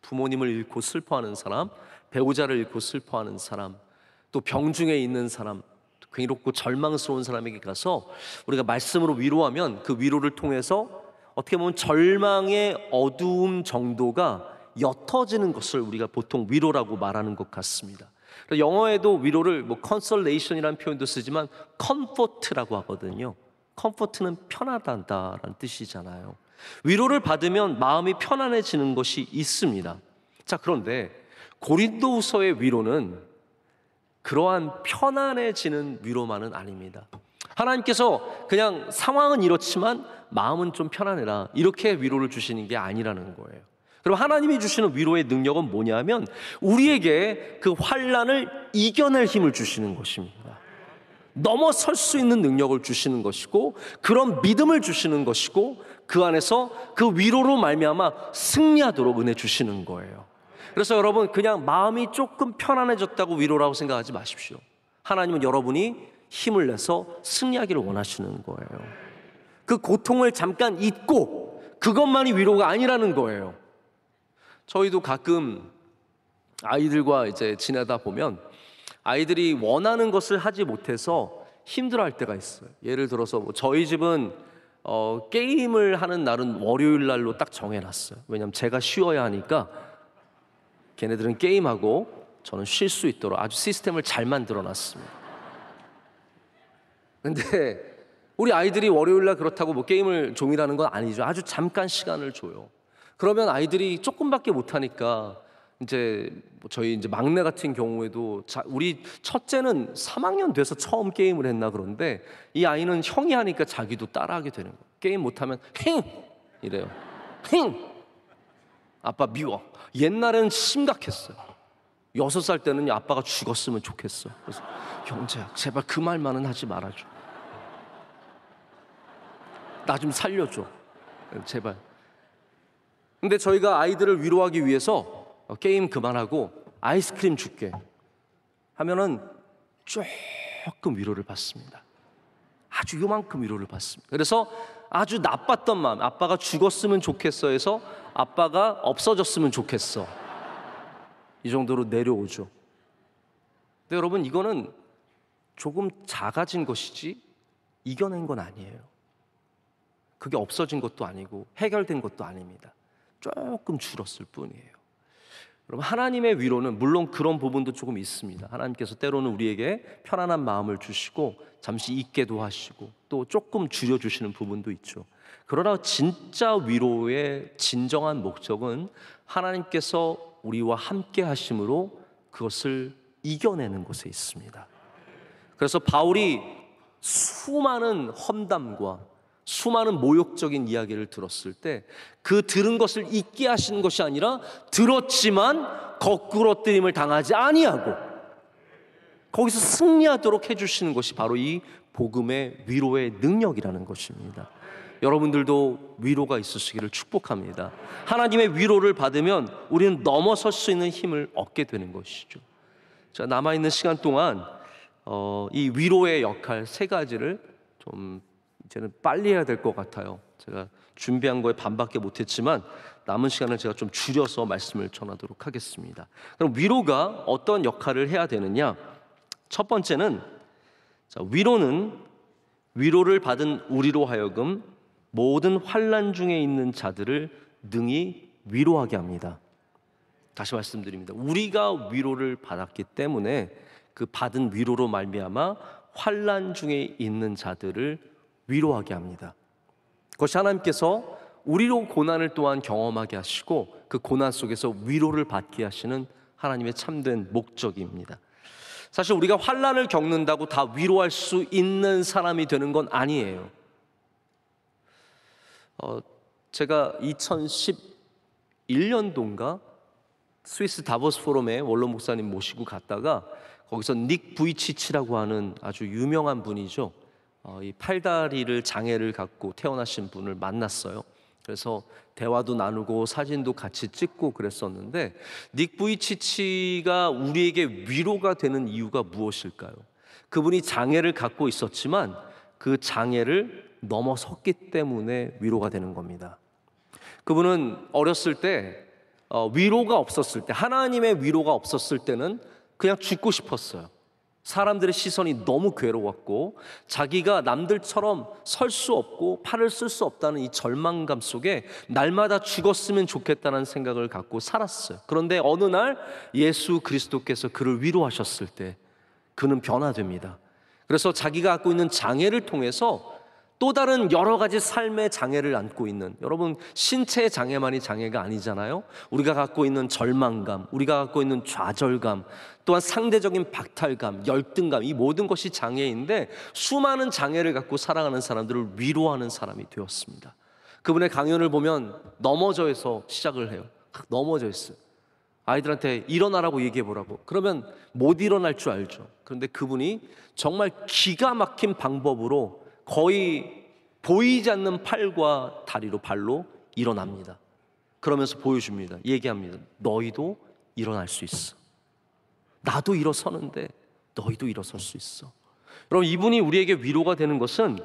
부모님을 잃고 슬퍼하는 사람, 배우자를 잃고 슬퍼하는 사람, 또 병중에 있는 사람, 괴롭고 절망스러운 사람에게 가서 우리가 말씀으로 위로하면 그 위로를 통해서 어떻게 보면 절망의 어두움 정도가 옅어지는 것을 우리가 보통 위로라고 말하는 것 같습니다. 영어에도 위로를 consolation이라는 표현도 쓰지만 comfort라고 하거든요. comfort는 편하다는 뜻이잖아요. 위로를 받으면 마음이 편안해지는 것이 있습니다. 자, 그런데 고린도후서의 위로는 그러한 편안해지는 위로만은 아닙니다. 하나님께서 그냥 상황은 이렇지만 마음은 좀 편안해라, 이렇게 위로를 주시는 게 아니라는 거예요. 그럼 하나님이 주시는 위로의 능력은 뭐냐면 우리에게 그 환난을 이겨낼 힘을 주시는 것입니다. 넘어설 수 있는 능력을 주시는 것이고, 그런 믿음을 주시는 것이고, 그 안에서 그 위로로 말미암아 승리하도록 은혜 주시는 거예요. 그래서 여러분, 그냥 마음이 조금 편안해졌다고 위로라고 생각하지 마십시오. 하나님은 여러분이 힘을 내서 승리하기를 원하시는 거예요. 그 고통을 잠깐 잊고 그것만이 위로가 아니라는 거예요. 저희도 가끔 아이들과 이제 지내다 보면 아이들이 원하는 것을 하지 못해서 힘들어할 때가 있어요. 예를 들어서 저희 집은 게임을 하는 날은 월요일 날로 딱 정해놨어요. 왜냐하면 제가 쉬어야 하니까 걔네들은 게임하고 저는 쉴 수 있도록 아주 시스템을 잘 만들어놨습니다. 근데 우리 아이들이 월요일 날 그렇다고 뭐 게임을 종이라는 건 아니죠. 아주 잠깐 시간을 줘요. 그러면 아이들이 조금밖에 못하니까 이제 저희 이제 막내 같은 경우에도 우리 첫째는 3학년 돼서 처음 게임을 했나 그런데 이 아이는 형이 하니까 자기도 따라하게 되는 거예요. 게임 못하면 힝 이래요. 힝 아빠 미워. 옛날에는 심각했어요. 6살 때는 아빠가 죽었으면 좋겠어. 그래서 형제야 제발 그 말만은 하지 말아줘. 나 좀 살려줘 제발. 근데 저희가 아이들을 위로하기 위해서 게임 그만하고 아이스크림 줄게 하면은 조금 위로를 받습니다. 아주 요만큼 위로를 받습니다. 그래서 아주 나빴던 마음, 아빠가 죽었으면 좋겠어 해서 아빠가 없어졌으면 좋겠어, 이 정도로 내려오죠. 근데 여러분, 이거는 조금 작아진 것이지 이겨낸 건 아니에요. 그게 없어진 것도 아니고 해결된 것도 아닙니다. 조금 줄었을 뿐이에요. 여러분, 하나님의 위로는 물론 그런 부분도 조금 있습니다. 하나님께서 때로는 우리에게 편안한 마음을 주시고 잠시 잊게도 하시고 또 조금 줄여주시는 부분도 있죠. 그러나 진짜 위로의 진정한 목적은 하나님께서 우리와 함께 하심으로 그것을 이겨내는 것에 있습니다. 그래서 바울이 수많은 험담과 수많은 모욕적인 이야기를 들었을 때 그 들은 것을 잊게 하시는 것이 아니라 들었지만 거꾸로 뜨림을 당하지 아니하고 거기서 승리하도록 해주시는 것이 바로 이 복음의 위로의 능력이라는 것입니다. 여러분들도 위로가 있으시기를 축복합니다. 하나님의 위로를 받으면 우리는 넘어설 수 있는 힘을 얻게 되는 것이죠. 자, 남아있는 시간 동안 이 위로의 역할 세 가지를 좀 이제는 빨리 해야 될 것 같아요. 제가 준비한 거에 반밖에 못했지만 남은 시간을 제가 좀 줄여서 말씀을 전하도록 하겠습니다. 그럼 위로가 어떤 역할을 해야 되느냐? 첫 번째는 위로는 위로를 받은 우리로 하여금 모든 환난 중에 있는 자들을 능히 위로하게 합니다. 다시 말씀드립니다. 우리가 위로를 받았기 때문에 그 받은 위로로 말미암아 환난 중에 있는 자들을 위로하게 합니다. 그것이 하나님께서 우리로 고난을 또한 경험하게 하시고 그 고난 속에서 위로를 받게 하시는 하나님의 참된 목적입니다. 사실 우리가 환난을 겪는다고 다 위로할 수 있는 사람이 되는 건 아니에요. 제가 2011년도인가 스위스 다보스 포럼에 원로 목사님 모시고 갔다가 거기서 닉 부이치치라고 하는 아주 유명한 분이죠. 이 팔다리를 장애를 갖고 태어나신 분을 만났어요. 그래서 대화도 나누고 사진도 같이 찍고 그랬었는데 닉 부이치치가 우리에게 위로가 되는 이유가 무엇일까요? 그분이 장애를 갖고 있었지만 그 장애를 넘어섰기 때문에 위로가 되는 겁니다. 그분은 어렸을 때 위로가 없었을 때, 하나님의 위로가 없었을 때는 그냥 죽고 싶었어요. 사람들의 시선이 너무 괴로웠고 자기가 남들처럼 설 수 없고 팔을 쓸 수 없다는 이 절망감 속에 날마다 죽었으면 좋겠다는 생각을 갖고 살았어요. 그런데 어느 날 예수 그리스도께서 그를 위로하셨을 때 그는 변화됩니다. 그래서 자기가 갖고 있는 장애를 통해서 또 다른 여러 가지 삶의 장애를 안고 있는, 여러분 신체의 장애만이 장애가 아니잖아요. 우리가 갖고 있는 절망감, 우리가 갖고 있는 좌절감, 또한 상대적인 박탈감, 열등감, 이 모든 것이 장애인데 수많은 장애를 갖고 살아가는 사람들을 위로하는 사람이 되었습니다. 그분의 강연을 보면 넘어져서 시작을 해요. 넘어져 있어요. 아이들한테 일어나라고 얘기해 보라고. 그러면 못 일어날 줄 알죠. 그런데 그분이 정말 기가 막힌 방법으로 거의 보이지 않는 팔과 다리로 발로 일어납니다. 그러면서 보여줍니다. 얘기합니다. 너희도 일어날 수 있어. 나도 일어서는데 너희도 일어설 수 있어. 여러분, 이분이 우리에게 위로가 되는 것은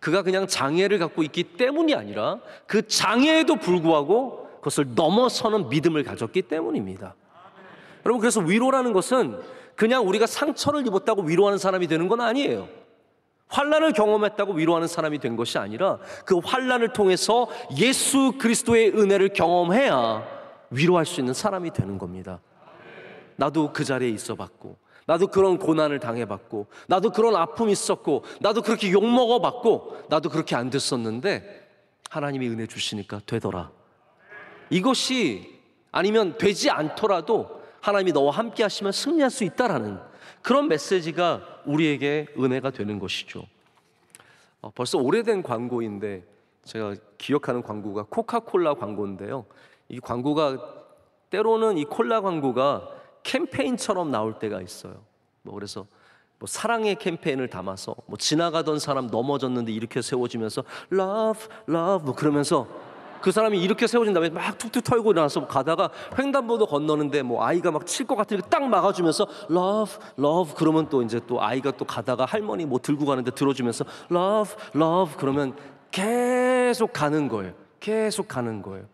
그가 그냥 장애를 갖고 있기 때문이 아니라 그 장애에도 불구하고 그것을 넘어서는 믿음을 가졌기 때문입니다. 여러분, 그래서 위로라는 것은 그냥 우리가 상처를 입었다고 위로하는 사람이 되는 건 아니에요. 환난을 경험했다고 위로하는 사람이 된 것이 아니라 그 환난을 통해서 예수 그리스도의 은혜를 경험해야 위로할 수 있는 사람이 되는 겁니다. 나도 그 자리에 있어봤고, 나도 그런 고난을 당해봤고, 나도 그런 아픔이 있었고, 나도 그렇게 욕먹어봤고, 나도 그렇게 안 됐었는데 하나님이 은혜 주시니까 되더라. 이것이, 아니면 되지 않더라도 하나님이 너와 함께 하시면 승리할 수 있다라는 그런 메시지가 우리에게 은혜가 되는 것이죠. 벌써 오래된 광고인데 제가 기억하는 광고가 코카콜라 광고인데요. 이 광고가 때로는 이 콜라 광고가 캠페인처럼 나올 때가 있어요. 그래서 사랑의 캠페인을 담아서 지나가던 사람 넘어졌는데 이렇게 세워지면서 love, love 그러면서 그 사람이 이렇게 세워진 다음에 막 툭툭 털고 일어나서 가다가 횡단보도 건너는데 아이가 막 칠 것 같으니까 딱 막아주면서 love, love 그러면 또 이제 또 아이가 또 가다가 할머니 들고 가는데 들어주면서 love, love 그러면 계속 가는 거예요. 계속 가는 거예요.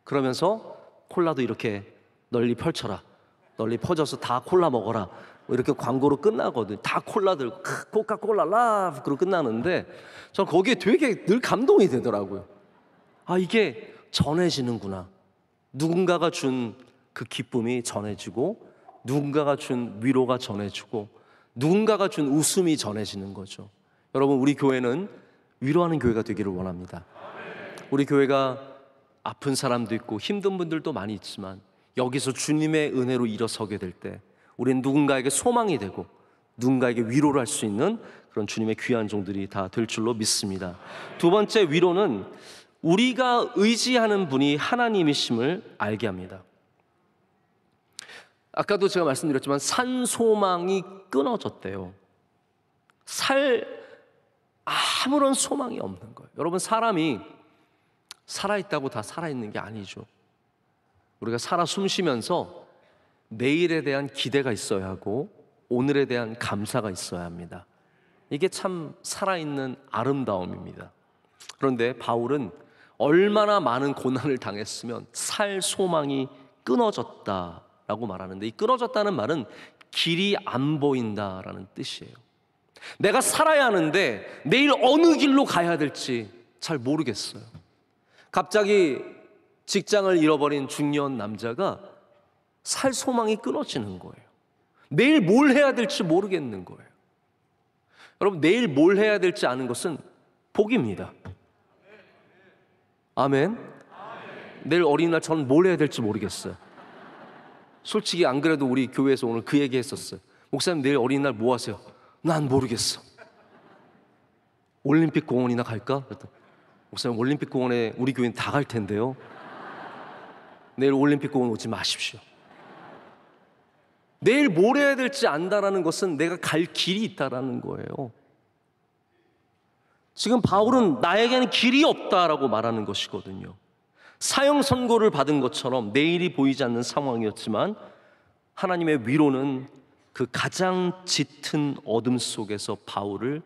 그러면서 콜라도 이렇게 널리 펼쳐라. 널리 퍼져서 다 콜라 먹어라. 이렇게 광고로 끝나거든. 다 콜라들 코카콜라 love 그러고 끝나는데 저는 거기에 되게 늘 감동이 되더라고요. 아, 이게 전해지는구나. 누군가가 준 그 기쁨이 전해지고, 누군가가 준 위로가 전해지고, 누군가가 준 웃음이 전해지는 거죠. 여러분, 우리 교회는 위로하는 교회가 되기를 원합니다. 우리 교회가 아픈 사람도 있고 힘든 분들도 많이 있지만 여기서 주님의 은혜로 일어서게 될 때 우리는 누군가에게 소망이 되고 누군가에게 위로를 할 수 있는 그런 주님의 귀한 종들이 다 될 줄로 믿습니다. 두 번째 위로는 우리가 의지하는 분이 하나님이심을 알게 합니다. 아까도 제가 말씀드렸지만 산소망이 끊어졌대요. 아무런 소망이 없는 거예요. 여러분, 사람이 살아있다고 다 살아있는 게 아니죠. 우리가 살아 숨쉬면서 내일에 대한 기대가 있어야 하고 오늘에 대한 감사가 있어야 합니다. 이게 참 살아있는 아름다움입니다. 그런데 바울은 얼마나 많은 고난을 당했으면 살 소망이 끊어졌다라고 말하는데, 이 끊어졌다는 말은 길이 안 보인다라는 뜻이에요. 내가 살아야 하는데 내일 어느 길로 가야 될지 잘 모르겠어요. 갑자기 직장을 잃어버린 중년 남자가 살 소망이 끊어지는 거예요. 내일 뭘 해야 될지 모르겠는 거예요. 여러분, 내일 뭘 해야 될지 아는 것은 복입니다. 아멘. 내일 어린이날 저는 뭘 해야 될지 모르겠어요. 솔직히 안 그래도 우리 교회에서 오늘 그 얘기 했었어요. 목사님, 내일 어린이날 뭐 하세요? 난 모르겠어. 올림픽 공원이나 갈까? 그랬더니, 목사님, 올림픽 공원에 우리 교회는 다 갈 텐데요. 내일 올림픽 공원 오지 마십시오. 내일 뭘 해야 될지 안다라는 것은 내가 갈 길이 있다라는 거예요. 지금 바울은 나에게는 길이 없다라고 말하는 것이거든요. 사형 선고를 받은 것처럼 내일이 보이지 않는 상황이었지만 하나님의 위로는 그 가장 짙은 어둠 속에서 바울을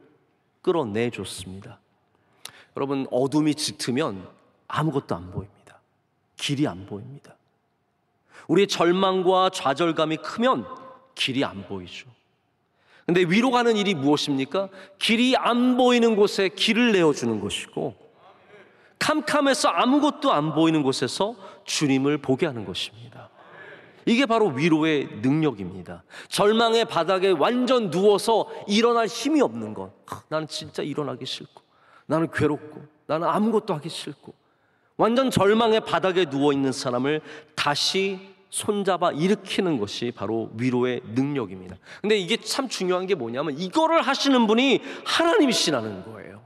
끌어내줬습니다. 여러분, 어둠이 짙으면 아무것도 안 보입니다. 길이 안 보입니다. 우리의 절망과 좌절감이 크면 길이 안 보이죠. 근데 위로 가는 일이 무엇입니까? 길이 안 보이는 곳에 길을 내어주는 것이고, 캄캄해서 아무것도 안 보이는 곳에서 주님을 보게 하는 것입니다. 이게 바로 위로의 능력입니다. 절망의 바닥에 완전 누워서 일어날 힘이 없는 것, 나는 진짜 일어나기 싫고, 나는 괴롭고, 나는 아무것도 하기 싫고, 완전 절망의 바닥에 누워있는 사람을 다시 손잡아 일으키는 것이 바로 위로의 능력입니다. 근데 이게 참 중요한 게 뭐냐면, 이거를 하시는 분이 하나님이시라는 거예요.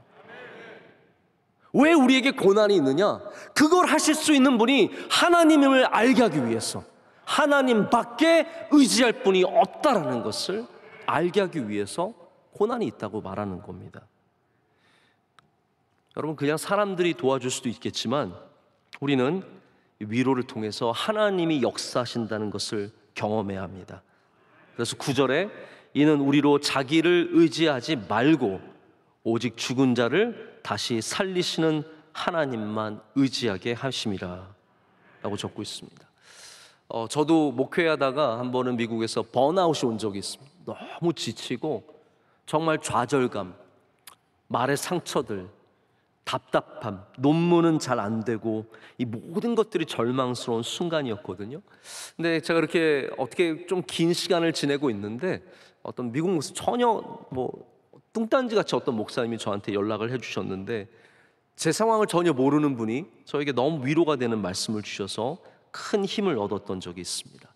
왜 우리에게 고난이 있느냐? 그걸 하실 수 있는 분이 하나님임을 알게 하기 위해서, 하나님밖에 의지할 분이 없다라는 것을 알게 하기 위해서 고난이 있다고 말하는 겁니다. 여러분, 그냥 사람들이 도와줄 수도 있겠지만 우리는 위로를 통해서 하나님이 역사하신다는 것을 경험해야 합니다. 그래서 9절에 이는 우리로 자기를 의지하지 말고 오직 죽은 자를 다시 살리시는 하나님만 의지하게 하심이라 라고 적고 있습니다. 저도 목회하다가 한 번은 미국에서 번아웃이 온 적이 있습니다. 너무 지치고 정말 좌절감, 말의 상처들, 답답함, 논문은 잘 안 되고 이 모든 것들이 절망스러운 순간이었거든요. 근데 제가 이렇게 어떻게 좀 긴 시간을 지내고 있는데 어떤 미국 목사, 전혀 뚱딴지같이 어떤 목사님이 저한테 연락을 해주셨는데, 제 상황을 전혀 모르는 분이 저에게 너무 위로가 되는 말씀을 주셔서 큰 힘을 얻었던 적이 있습니다.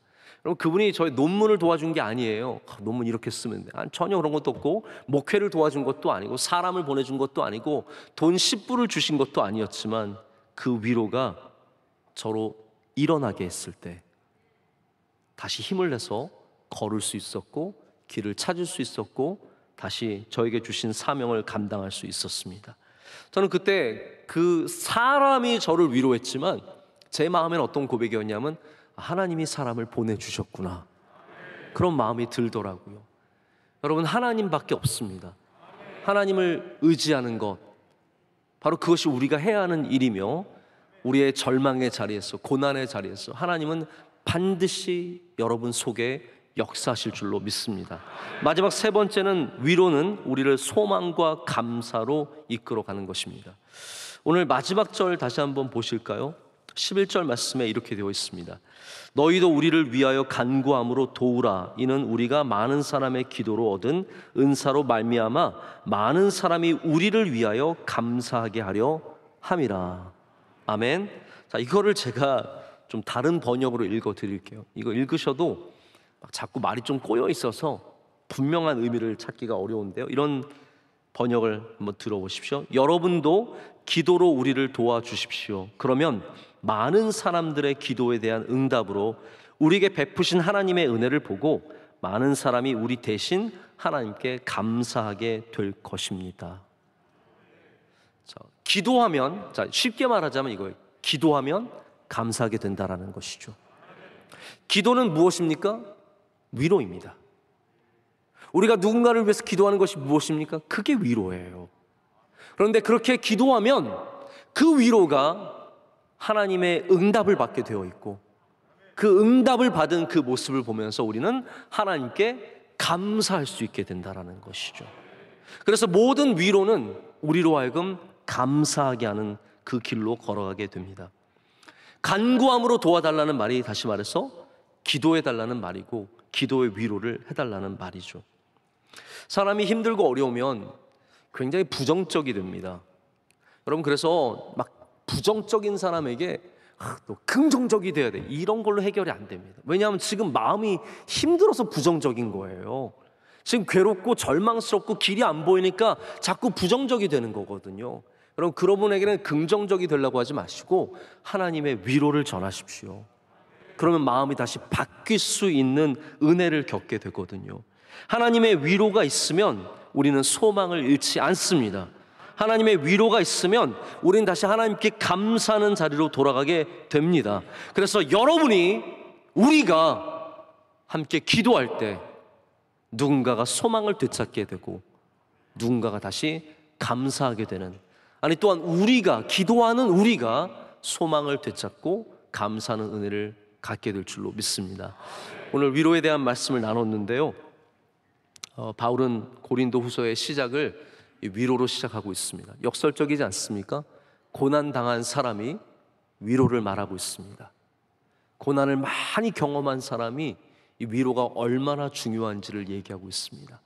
여러분, 그분이 저의 논문을 도와준 게 아니에요. 논문 이렇게 쓰면 돼. 전혀 그런 것도 없고, 목회를 도와준 것도 아니고, 사람을 보내준 것도 아니고, 돈 10불을 주신 것도 아니었지만, 그 위로가 저로 일어나게 했을 때 다시 힘을 내서 걸을 수 있었고, 길을 찾을 수 있었고, 다시 저에게 주신 사명을 감당할 수 있었습니다. 저는 그때 그 사람이 저를 위로했지만 제 마음에는 어떤 고백이었냐면, 하나님이 사람을 보내주셨구나, 그런 마음이 들더라고요. 여러분, 하나님밖에 없습니다. 하나님을 의지하는 것, 바로 그것이 우리가 해야 하는 일이며, 우리의 절망의 자리에서, 고난의 자리에서 하나님은 반드시 여러분 속에 역사하실 줄로 믿습니다. 마지막 세 번째는, 위로는 우리를 소망과 감사로 이끌어가는 것입니다. 오늘 마지막 절 다시 한번 보실까요? 11절 말씀에 이렇게 되어 있습니다. 너희도 우리를 위하여 간구함으로 도우라. 이는 우리가 많은 사람의 기도로 얻은 은사로 말미암아 많은 사람이 우리를 위하여 감사하게 하려 함이라. 아멘. 자, 이거를 제가 좀 다른 번역으로 읽어 드릴게요. 이거 읽으셔도 자꾸 말이 좀 꼬여 있어서 분명한 의미를 찾기가 어려운데요. 이런 번역을 한번 들어보십시오. 여러분도 기도로 우리를 도와주십시오. 그러면 많은 사람들의 기도에 대한 응답으로 우리에게 베푸신 하나님의 은혜를 보고 많은 사람이 우리 대신 하나님께 감사하게 될 것입니다. 자, 기도하면, 쉽게 말하자면 이거예요. 기도하면 감사하게 된다라는 것이죠. 기도는 무엇입니까? 위로입니다. 우리가 누군가를 위해서 기도하는 것이 무엇입니까? 그게 위로예요. 그런데 그렇게 기도하면 그 위로가 하나님의 응답을 받게 되어 있고, 그 응답을 받은 그 모습을 보면서 우리는 하나님께 감사할 수 있게 된다는 것이죠. 그래서 모든 위로는 우리로 하여금 감사하게 하는 그 길로 걸어가게 됩니다. 간구함으로 도와달라는 말이 다시 말해서 기도해달라는 말이고, 기도의 위로를 해달라는 말이죠. 사람이 힘들고 어려우면 굉장히 부정적이 됩니다. 여러분, 그래서 막 부정적인 사람에게 또 긍정적이 돼야 돼, 이런 걸로 해결이 안 됩니다. 왜냐하면 지금 마음이 힘들어서 부정적인 거예요. 지금 괴롭고 절망스럽고 길이 안 보이니까 자꾸 부정적이 되는 거거든요. 여러분, 그런 분에게는 긍정적이 되려고 하지 마시고 하나님의 위로를 전하십시오. 그러면 마음이 다시 바뀔 수 있는 은혜를 겪게 되거든요. 하나님의 위로가 있으면 우리는 소망을 잃지 않습니다. 하나님의 위로가 있으면 우리는 다시 하나님께 감사하는 자리로 돌아가게 됩니다. 그래서 우리가 함께 기도할 때 누군가가 소망을 되찾게 되고 누군가가 다시 감사하게 되는, 아니 또한 기도하는 우리가 소망을 되찾고 감사하는 은혜를 갖게 될 줄로 믿습니다. 오늘 위로에 대한 말씀을 나눴는데요, 바울은 고린도 후서의 시작을 위로로 시작하고 있습니다. 역설적이지 않습니까? 고난당한 사람이 위로를 말하고 있습니다. 고난을 많이 경험한 사람이 이 위로가 얼마나 중요한지를 얘기하고 있습니다.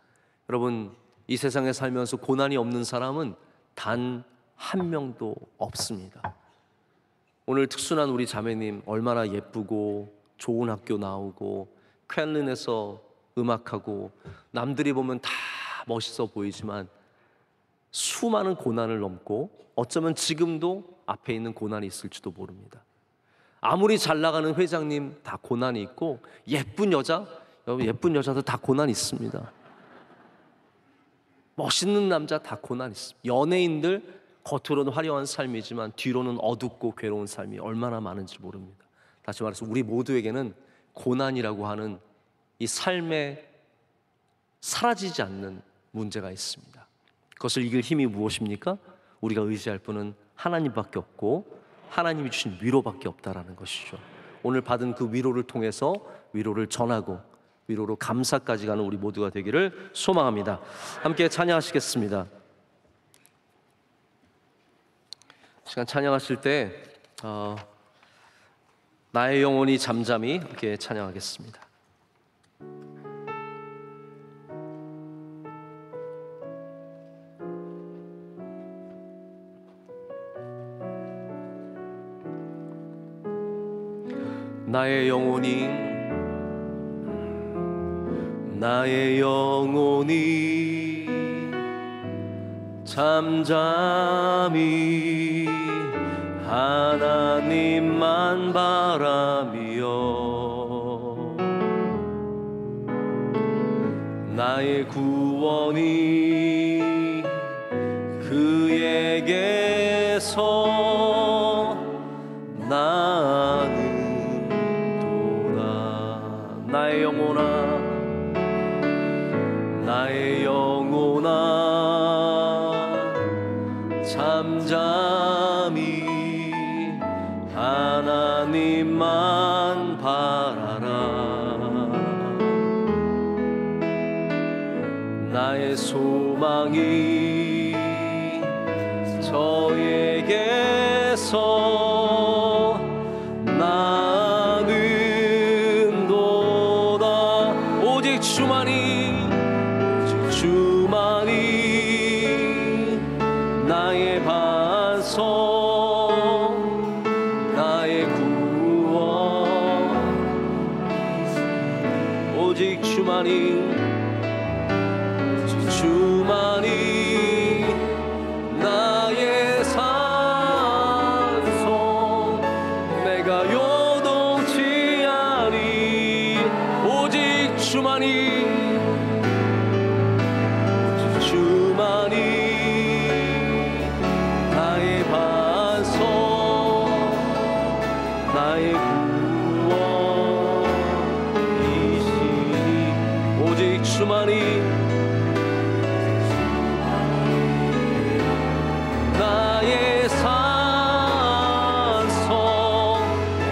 여러분, 이 세상에 살면서 고난이 없는 사람은 단 한 명도 없습니다. 오늘 특순한 우리 자매님 얼마나 예쁘고 좋은 학교 나오고 쾰른에서 음악하고 남들이 보면 다 멋있어 보이지만 수많은 고난을 넘고 어쩌면 지금도 앞에 있는 고난이 있을지도 모릅니다. 아무리 잘 나가는 회장님 다 고난이 있고, 예쁜 여자도 다 고난이 있습니다. 멋있는 남자 다 고난이 있습니다. 연예인들 겉으로는 화려한 삶이지만 뒤로는 어둡고 괴로운 삶이 얼마나 많은지 모릅니다. 다시 말해서 우리 모두에게는 고난이라고 하는 이 삶에 사라지지 않는 문제가 있습니다. 그것을 이길 힘이 무엇입니까? 우리가 의지할 분은 하나님밖에 없고 하나님이 주신 위로밖에 없다라는 것이죠. 오늘 받은 그 위로를 통해서 위로를 전하고 위로로 감사까지 가는 우리 모두가 되기를 소망합니다. 함께 찬양하시겠습니다. 시간 찬양하실 때 나의 영혼이 잠잠히 이렇게 찬양하겠습니다. 나의 영혼이 잠잠히 하나님만 바라며 나의 구원이 그에게서 나는도다. 나의 영혼아 잠잠히 하나님만 바라라. 나의 소망이 저에게서 나는도다. 오직 주만이 나의 반석, 나의 구원. 오직 주만이 내가 요동치 아니 오직 주만이 나의 반석 나의 구원이시니 오직 주만이 나의 산성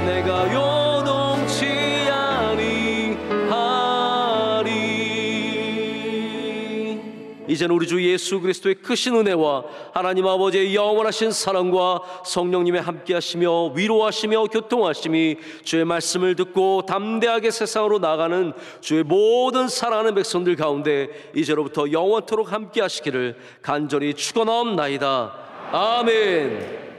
내가 요동치 아니하리. 이제는 우리 주 예수 그리스도의 크신 은혜와 하나님 아버지의 영원하신 사랑과 성령님의 함께하시며 위로하시며 교통하심이 주의 말씀을 듣고 담대하게 세상으로 나가는 주의 모든 사랑하는 백성들 가운데 이제로부터 영원토록 함께하시기를 간절히 축원하옵나이다. 아멘.